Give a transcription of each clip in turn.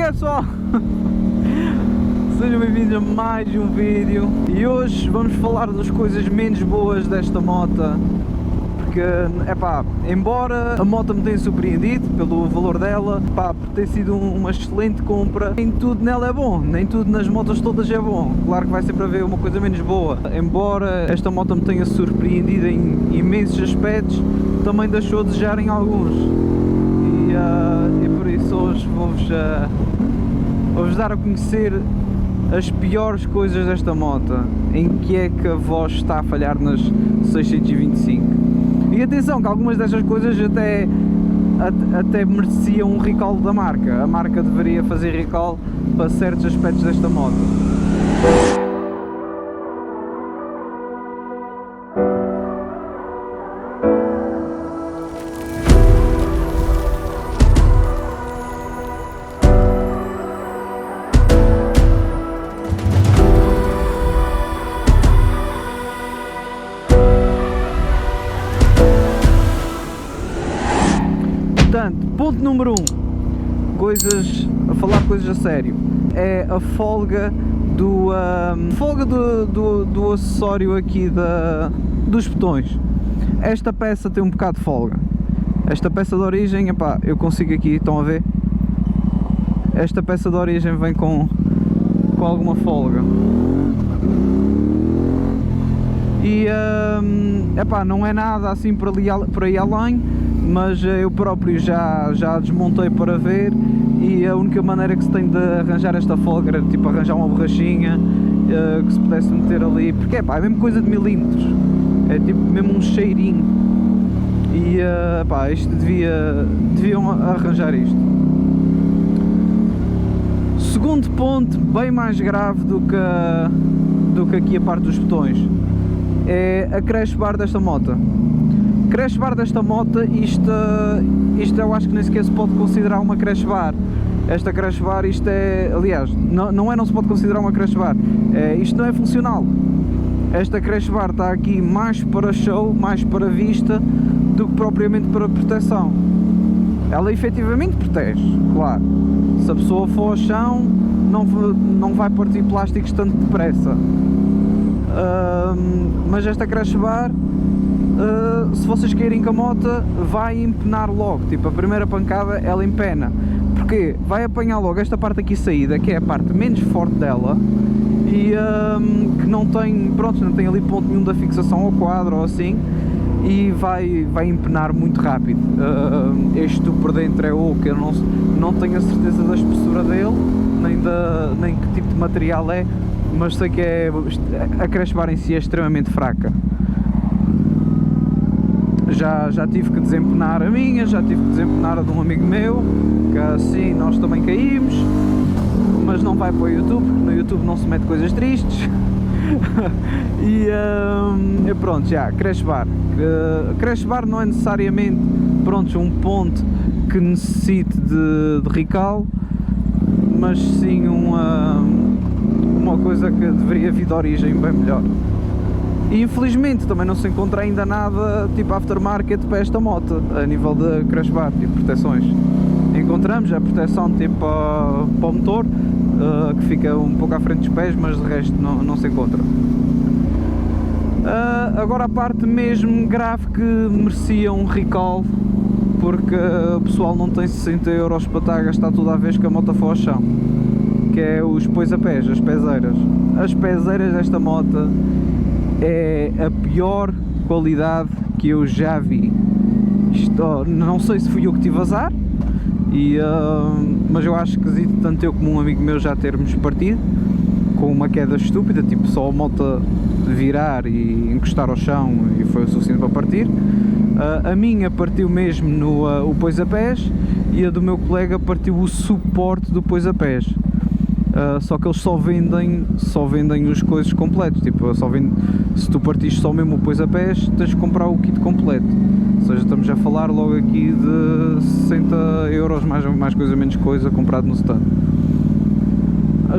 é pessoal? Sejam bem-vindos a mais um vídeo. E hoje vamos falar das coisas menos boas desta moto. Porque, embora a moto me tenha surpreendido pelo valor dela, por ter sido uma excelente compra, nem tudo nela é bom, nem tudo nas motos todas é bom. Claro que vai sempre haver uma coisa menos boa. Embora esta moto me tenha surpreendido em imensos aspectos, também deixou a desejar em alguns. E por isso hoje vou-vos dar a conhecer as piores coisas desta moto, em que é que a voz está a falhar nas 625. E atenção que algumas destas coisas até mereciam um recall da marca. A marca deveria fazer recall para certos aspectos desta moto. Portanto, ponto número 1, a falar coisas a sério, é a folga do acessório aqui dos botões. Esta peça tem um bocado de folga. Esta peça de origem, eu consigo aqui, estão a ver? Esta peça de origem vem com alguma folga. E não é nada assim por aí além, mas eu próprio já desmontei para ver, e a única maneira que se tem de arranjar esta folga era tipo arranjar uma borrachinha que se pudesse meter ali, porque é mesmo coisa de milímetros, é tipo mesmo um cheirinho, e isto deviam arranjar isto. Segundo ponto, bem mais grave do que aqui a parte dos botões, é a crash bar desta moto. Crash bar desta moto, isto eu acho que nem sequer se pode considerar uma crash bar. Esta crash bar, isto é, aliás, não se pode considerar uma crash bar, isto não é funcional. Esta crash bar está aqui mais para show, mais para vista, do que propriamente para proteção. Ela efetivamente protege, claro. Se a pessoa for ao chão, não vai partir plásticos tanto depressa. Mas esta crash bar, se vocês caírem com a moto, vai empenar logo, tipo a primeira pancada ela empena. Porque vai apanhar logo esta parte aqui saída, que é a parte menos forte dela, e que não tem ali ponto nenhum da fixação ao quadro ou assim, e vai empenar muito rápido. Este por dentro é oco, eu não tenho a certeza da espessura dele, nem que tipo de material é, mas sei que a crash bar em si é extremamente fraca. Já tive que desempenar a minha, já tive que desempenar a de um amigo meu, que assim nós também caímos, mas não vai para o YouTube, porque no YouTube não se mete coisas tristes. E pronto, crash bar. Crash bar não é necessariamente um ponto que necessite de recall, mas sim uma coisa que deveria vir de origem bem melhor. E infelizmente também não se encontra ainda nada tipo aftermarket para esta moto, a nível de crash bar, tipo proteções. Encontramos a proteção tipo para o motor, que fica um pouco à frente dos pés, mas de resto não se encontra. Agora a parte mesmo grave que merecia um recall, porque o pessoal não tem 60 € para estar a gastar toda a vez que a moto for ao chão, que é os pois-a-pés, as pezeiras. As pezeiras desta moto é a pior qualidade que eu já vi. Isto, não sei se fui eu que tive azar, mas eu acho esquisito tanto eu como um amigo meu já termos partido com uma queda estúpida, tipo só a moto virar e encostar ao chão e foi o suficiente para partir. A minha partiu mesmo o pois-a-pés, e a do meu colega partiu o suporte do pois-a-pés. Só que eles só vendem os coisas completos, tipo, se tu partiste só mesmo o pois-a-pés, tens de comprar o kit completo. Ou seja, estamos a falar logo aqui de 60 €, mais coisa menos coisa, comprado no stand.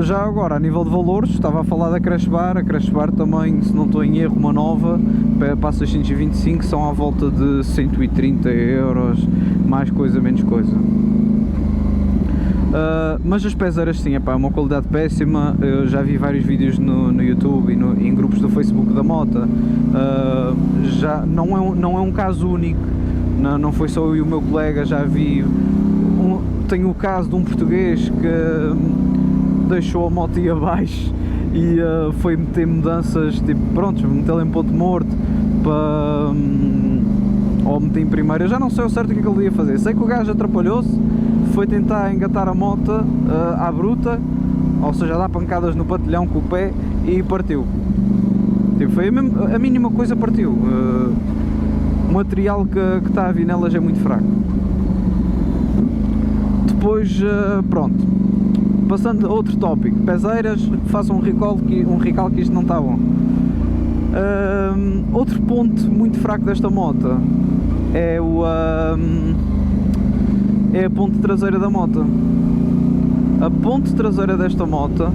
Já agora, a nível de valores, estava a falar da crash bar. A crash bar também, se não estou em erro, uma nova para 625 são à volta de 130 €, mais coisa menos coisa. Mas as pezeiras sim, epá, é uma qualidade péssima. Eu já vi vários vídeos no YouTube e em grupos do Facebook da moto. Já não é um caso único, não foi só eu e o meu colega. Já vi, tenho o caso de um português que deixou a moto ir abaixo e foi meter mudanças, tipo, pronto, metê-la em ponto morto para, ou meter em primeiro. Eu já não sei ao certo o que é que ele ia fazer. Sei que o gajo atrapalhou-se, foi tentar engatar a moto à bruta, ou seja, dar pancadas no patilhão com o pé e partiu. Tipo, foi a mínima coisa, partiu. O material que está a vir nelas é muito fraco. Depois, pronto, passando a outro tópico, pezeiras, façam um recall que isto não está bom. Outro ponto muito fraco desta moto é a ponte traseira da moto. A ponte traseira desta moto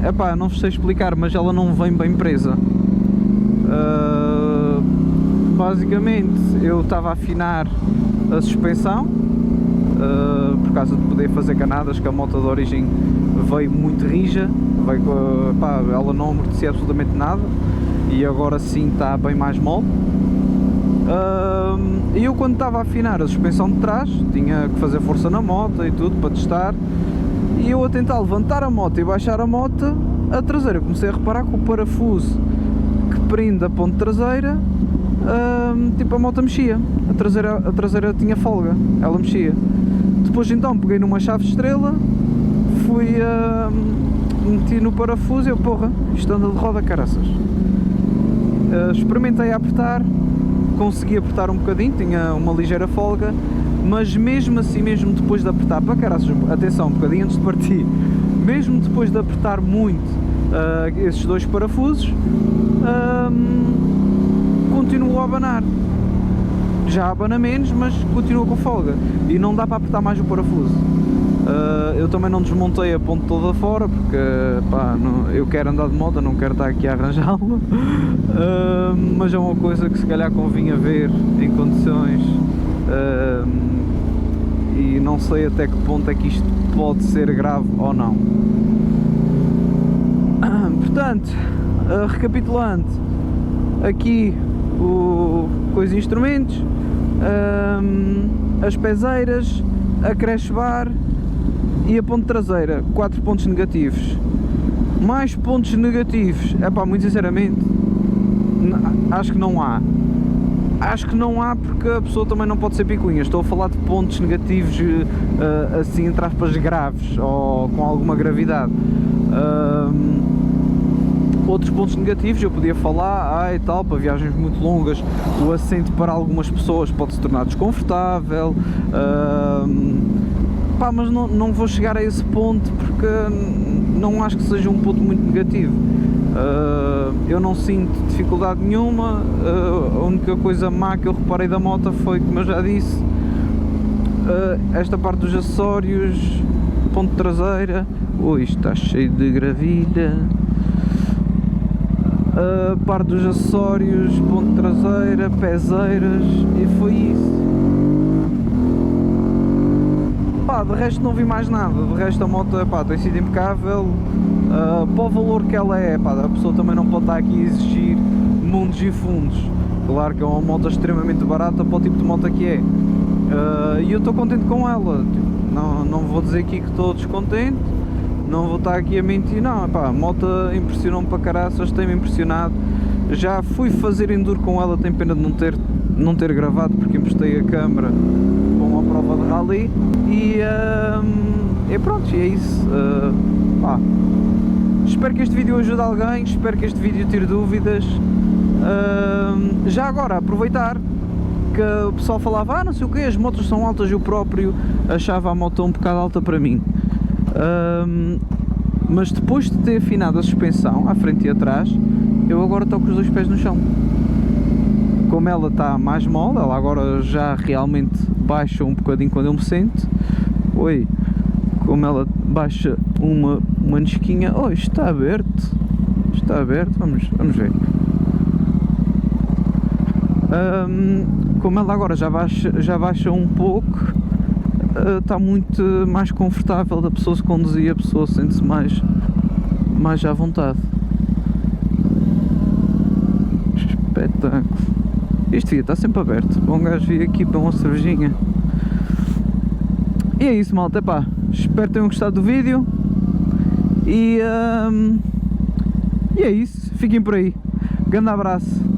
epá, não vos sei explicar, mas ela não vem bem presa. Basicamente eu estava a afinar a suspensão por causa de poder fazer canadas, que a moto de origem veio muito rija, pá, ela não amortecia absolutamente nada e agora sim está bem mais mole. E eu, quando estava a afinar a suspensão de trás, tinha que fazer força na moto e tudo para testar, e eu a tentar levantar a moto e baixar a moto, a traseira, comecei a reparar que o parafuso que prende a ponte traseira, tipo, a moto mexia, a traseira tinha folga, ela mexia. Depois então peguei numa chave de estrela, fui meti no parafuso e eu, porra, isto anda de roda, caraças. Experimentei a apertar, consegui apertar um bocadinho, tinha uma ligeira folga, mas mesmo assim, mesmo depois de apertar, para caraças, atenção, um bocadinho antes de partir, mesmo depois de apertar muito esses dois parafusos, continuou a abanar. Já abana menos, mas continua com folga e não dá para apertar mais o parafuso. Eu também não desmontei a ponte toda fora porque, pá, eu quero andar de moto, não quero estar aqui a arranjá-la. Mas é uma coisa que se calhar convinha ver em condições, e não sei até que ponto é que isto pode ser grave ou não. Portanto, recapitulando, aqui coisa instrumentos, as pezeiras, a crash bar e a ponte traseira, 4 pontos negativos. Mais pontos negativos, pá, muito sinceramente, acho que não há. Acho que não há, porque a pessoa também não pode ser picuinha. Estou a falar de pontos negativos, assim, entre aspas, graves ou com alguma gravidade. Outros pontos negativos eu podia falar, e tal, para viagens muito longas, o assento para algumas pessoas pode se tornar desconfortável. Pá, mas não vou chegar a esse ponto porque não acho que seja um ponto muito negativo. Eu não sinto dificuldade nenhuma. A única coisa má que eu reparei da moto foi, como eu já disse, esta parte dos acessórios, ponte traseira. Ui, isto está cheio de gravilha. A parte dos acessórios, ponte traseira, pezeiras, e foi isso. Pá, de resto não vi mais nada. De resto a moto, pá, tem sido impecável. Para o valor que ela é, pá, a pessoa também não pode estar aqui a exigir mundos e fundos. Claro que é uma moto extremamente barata para o tipo de moto que é. E eu estou contente com ela. Tipo, não vou dizer aqui que estou descontente, não vou estar aqui a mentir, não. Pá, a moto impressionou-me para caraças, tem-me impressionado. Já fui fazer enduro com ela, tenho pena de não ter gravado porque emprestei a câmera para uma prova de rally. E pronto, é isso. Pá, espero que este vídeo ajude alguém, espero que este vídeo tire dúvidas. Já agora, aproveitar que o pessoal falava, não sei o que, as motos são altas, eu próprio achava a moto um bocado alta para mim. Mas depois de ter afinado a suspensão à frente e atrás, eu agora estou com os dois pés no chão. Como ela está mais mole, ela agora já realmente baixa um bocadinho quando eu me sento. Oi, como ela baixa uma nesquinha. Oh, isto está aberto. Está aberto, vamos ver. Como ela agora já baixa um pouco, está muito mais confortável da pessoa se conduzir, a pessoa sente-se mais à vontade. Espetáculo. Isto devia estar sempre aberto. Bom gajo vir aqui para uma cervejinha. E é isso, malta. Epá, espero que tenham gostado do vídeo. E é isso. Fiquem por aí. Grande abraço.